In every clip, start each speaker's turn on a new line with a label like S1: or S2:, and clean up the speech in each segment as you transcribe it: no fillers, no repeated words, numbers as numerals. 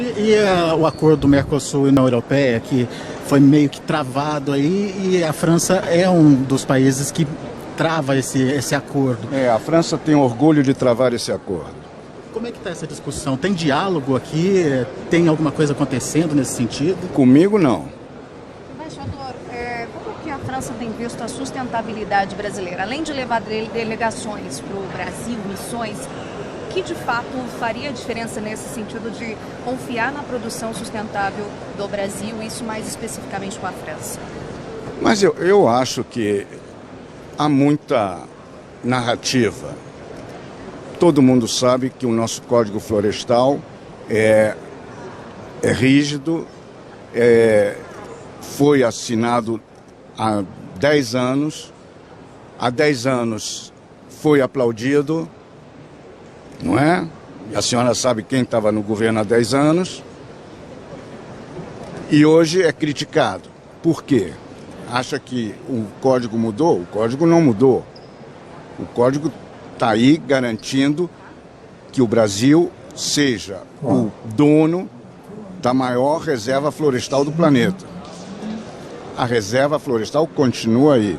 S1: O acordo do Mercosul e União Europeia, que foi meio que travado aí, e a França é um dos países que trava esse acordo.
S2: A França tem orgulho de travar esse acordo.
S1: Como é que está essa discussão? Tem diálogo aqui? Tem alguma coisa acontecendo nesse sentido?
S2: Comigo, não.
S3: Embaixador, como que a França tem visto a sustentabilidade brasileira? Além de levar delegações para o Brasil, missões, que de fato faria diferença nesse sentido de confiar na produção sustentável do Brasil, isso mais especificamente com a França?
S2: Mas eu acho que há muita narrativa. Todo mundo sabe que o nosso Código Florestal é rígido, foi assinado há 10 anos, há 10 anos foi aplaudido, não é? E a senhora sabe quem estava no governo há 10 anos, e hoje é criticado. Por quê? Acha que o código mudou? O código não mudou. O código está aí garantindo que o Brasil seja o dono da maior reserva florestal do planeta. A reserva florestal continua aí.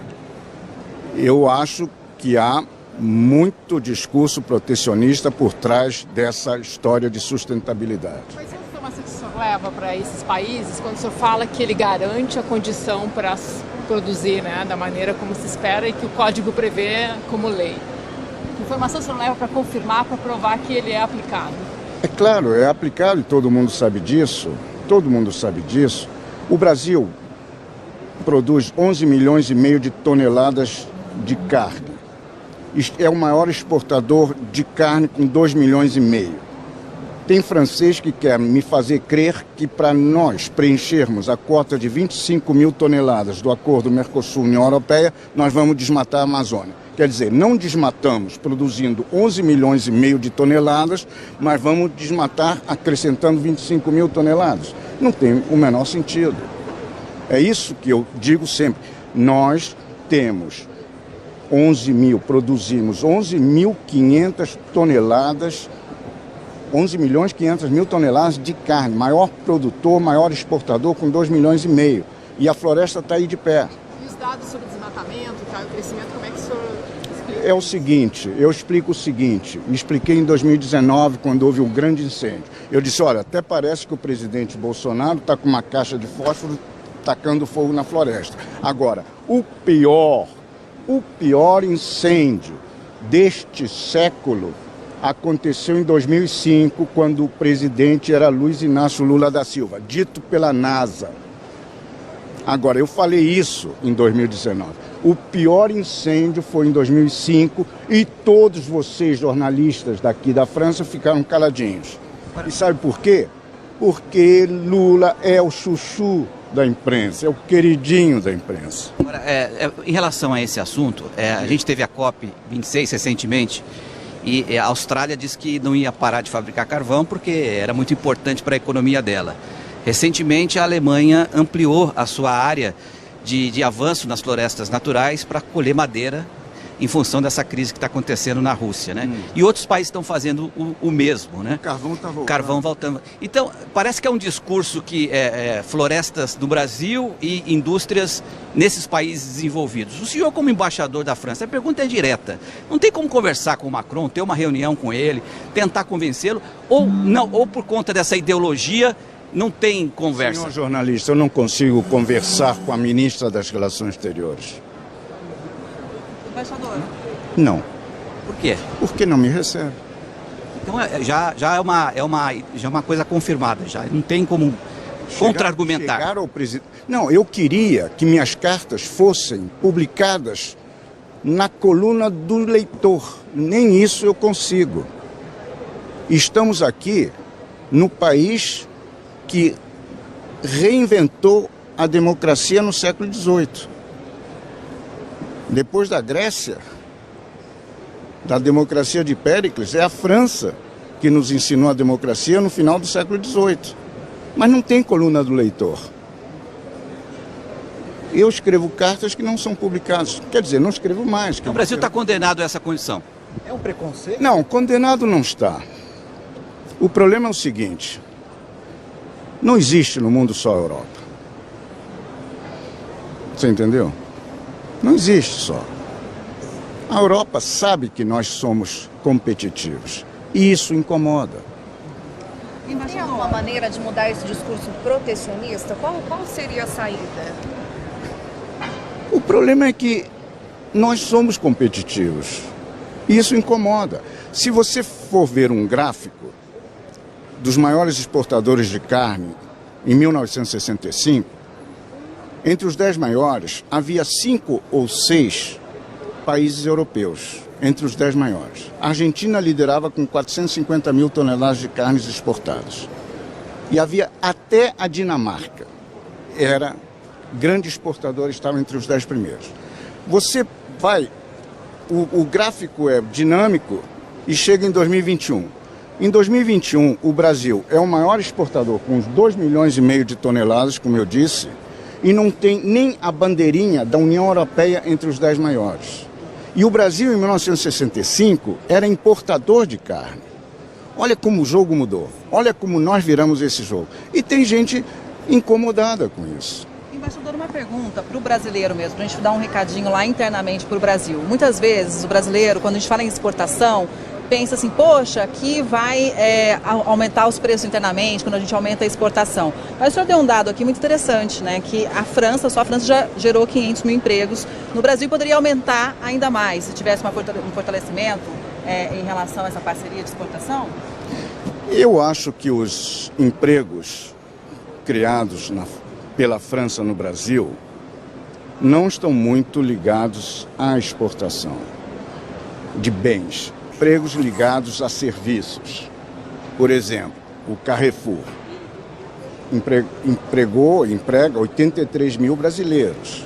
S2: Eu acho que há muito discurso protecionista por trás dessa história de sustentabilidade.
S4: Quais são as informações que o senhor leva para esses países quando o senhor fala que ele garante a condição para produzir, né, da maneira como se espera e que o código prevê como lei? Que informação o senhor leva para confirmar, para provar que ele é aplicado?
S2: É claro, é aplicado e todo mundo sabe disso. Todo mundo sabe disso. O Brasil produz 11 milhões e meio de toneladas de carne. É o maior exportador de carne com 2 milhões e meio. Tem francês que quer me fazer crer que para nós preenchermos a cota de 25 mil toneladas do acordo Mercosul-União Europeia, nós vamos desmatar a Amazônia. Quer dizer, não desmatamos produzindo 11 milhões e meio de toneladas, mas vamos desmatar acrescentando 25 mil toneladas. Não tem o menor sentido. É isso que eu digo sempre. Nós temos produzimos 11.500 toneladas, 11 milhões e 500 mil toneladas de carne, maior produtor, maior exportador com 2 milhões e meio. E a floresta está aí de pé.
S4: E os dados sobre desmatamento, o crescimento, como é que o senhor explica?
S2: É o seguinte, eu explico o seguinte, expliquei em 2019, quando houve um grande incêndio. Eu disse, olha, até parece que o presidente Bolsonaro está com uma caixa de fósforo tacando fogo na floresta. Agora, o pior incêndio deste século aconteceu em 2005, quando o presidente era Luiz Inácio Lula da Silva, dito pela NASA. Agora, eu falei isso em 2019. O pior incêndio foi em 2005 e todos vocês, jornalistas daqui da França, ficaram caladinhos. E sabe por quê? Porque Lula é o chuchu da imprensa, é o queridinho da imprensa.
S5: Agora, em relação a esse assunto, a gente teve a COP26 recentemente e a Austrália disse que não ia parar de fabricar carvão porque era muito importante para a economia dela. Recentemente, a Alemanha ampliou a sua área de avanço nas florestas naturais para colher madeira em função dessa crise que está acontecendo na Rússia, né? E outros países estão fazendo o mesmo, né?
S2: O carvão está voltando.
S5: Carvão voltando. Então, parece que é um discurso que florestas no Brasil e indústrias nesses países desenvolvidos. O senhor, como embaixador da França, a pergunta é direta. Não tem como conversar com o Macron, ter uma reunião com ele, tentar convencê-lo, ou não, ou por conta dessa ideologia não tem conversa?
S2: Senhor jornalista, eu não consigo conversar com a ministra das Relações Exteriores.
S3: Embaixador?
S2: Não.
S5: Por quê?
S2: Porque não me recebe.
S5: Então já é uma coisa confirmada, já não tem como contra-argumentar.
S2: Chegar ao presidente. Não, eu queria que minhas cartas fossem publicadas na coluna do leitor. Nem isso eu consigo. Estamos aqui no país que reinventou a democracia no século XVIII. Depois da Grécia, da democracia de Péricles, é a França que nos ensinou a democracia no final do século XVIII. Mas não tem coluna do leitor. Eu escrevo cartas que não são publicadas. Quer dizer, não escrevo mais.
S5: O Brasil está condenado a essa condição.
S1: É um preconceito?
S2: Não, condenado não está. O problema é o seguinte. Não existe no mundo só a Europa. Você entendeu? Não existe só. A Europa sabe que nós somos competitivos e isso incomoda.
S3: Tem alguma maneira de mudar esse discurso protecionista? Qual seria a saída?
S2: O problema é que nós somos competitivos e isso incomoda. Se você for ver um gráfico dos maiores exportadores de carne em 1965, entre os 10 maiores, havia 5 ou 6 países europeus, entre os 10 maiores. A Argentina liderava com 450 mil toneladas de carnes exportadas. E havia até a Dinamarca. Era grande exportador, estava entre os 10 primeiros. Você vai, o gráfico é dinâmico e chega em 2021. Em 2021, o Brasil é o maior exportador, com uns 2,5 milhões de toneladas, como eu disse, e não tem nem a bandeirinha da União Europeia entre os 10 maiores. E o Brasil, em 1965, era importador de carne. Olha como o jogo mudou. Olha como nós viramos esse jogo. E tem gente incomodada com isso.
S6: Embaixador, uma pergunta para o brasileiro mesmo, para a gente dar um recadinho lá internamente para o Brasil. Muitas vezes o brasileiro, quando a gente fala em exportação, pensa assim, poxa, aqui vai aumentar os preços internamente quando a gente aumenta a exportação. Mas o senhor deu um dado aqui muito interessante, né? Que só a França já gerou 500 mil empregos. No Brasil poderia aumentar ainda mais, se tivesse um fortalecimento em relação a essa parceria de exportação?
S2: Eu acho que os empregos criados pela França no Brasil não estão muito ligados à exportação de bens. Empregos ligados a serviços. Por exemplo, o Carrefour emprega 83 mil brasileiros.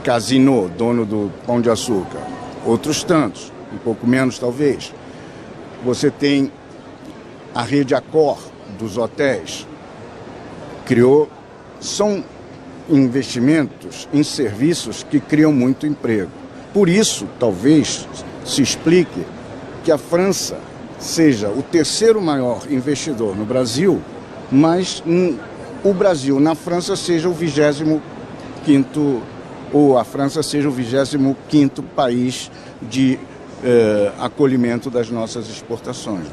S2: Casino, dono do Pão de Açúcar, outros tantos, um pouco menos talvez. Você tem a rede Accor dos hotéis, são investimentos em serviços que criam muito emprego. Por isso, talvez, se explique que a França seja o terceiro maior investidor no Brasil, mas o Brasil na França seja o 25º, ou a França seja o 25º país de acolhimento das nossas exportações,